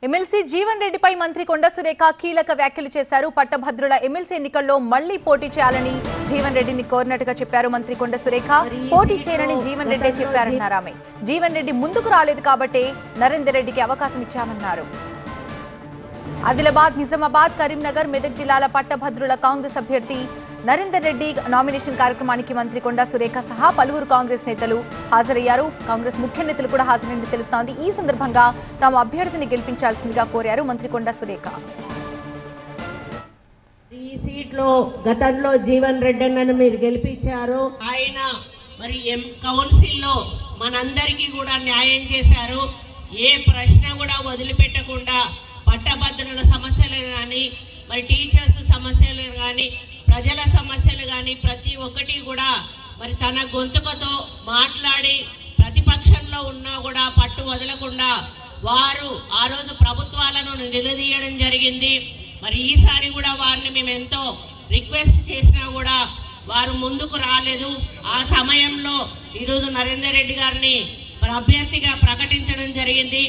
MLC Jeevan రెడ్డిపై మంత్రి కొండ సురేఖ కీలక వ్యాఖ్యలు చేశారు. పట్టభద్రుల ఎమ్మెల్సీ ఎన్నికల్లో మళ్లీ పోటీ చేయాలని జీవన్ రెడ్డిని కోరినట్టుగా చెప్పారు మంత్రి కొండ సురేఖ. పోటీ చేయరని జీవన్ రెడ్డి చెప్పారన్నారు ఆమె. జీవన్ రెడ్డి ముందుకు రాలేదు కాబట్టే నరేందర్ రెడ్డికి అవకాశం ఇచ్చామన్నారు. ఆదిలాబాద్, నిజామాబాద్, కరీంనగర్, మెదక్ జిల్లాల పట్టభద్రుల కాంగ్రెస్ అభ్యర్థి నరేందర్ రెడ్డి నామినేషన్ కార్యక్రమానికి మంత్రి కొండ సురేఖ సహా పలువురు కాంగ్రెస్ నేతలు హాజరయ్యారు. కాంగ్రెస్ ముఖ్య నేతలు కూడా హాజరైనట్టు తెలుస్తోంది. ఈ సందర్భంగా తాము అభ్యర్థిని గెలిపించాల్సిందిగా కోరారు మంత్రి కొండ సురేఖ. ఈ సీట్లో గతంలో జీవన్ రెడ్డి అన్నను మీరు గెలిపించారు. ఆయన మరి కౌన్సిల్లో మనందరికీ కూడా న్యాయం చేశారు. ఏ ప్రశ్న కూడా వదిలిపెట్టకుండా పట్టభద్రుల సమస్యలు కానీ, మరి టీచర్స్ సమస్యలు కానీ, ప్రజల సమస్యలు కానీ ప్రతి ఒక్కటి కూడా మరి తన గొంతుకతో మాట్లాడి ప్రతిపక్షంలో ఉన్నా కూడా పట్టు వదలకుండా వారు ఆ రోజు ప్రభుత్వాలను నిలదీయడం జరిగింది. మరి ఈసారి కూడా వారిని మేము ఎంతో రిక్వెస్ట్ చేసినా కూడా వారు ముందుకు రాలేదు. ఆ సమయంలో ఈరోజు నరేందర్ రెడ్డి గారిని మరి అభ్యర్థిగా ప్రకటించడం జరిగింది.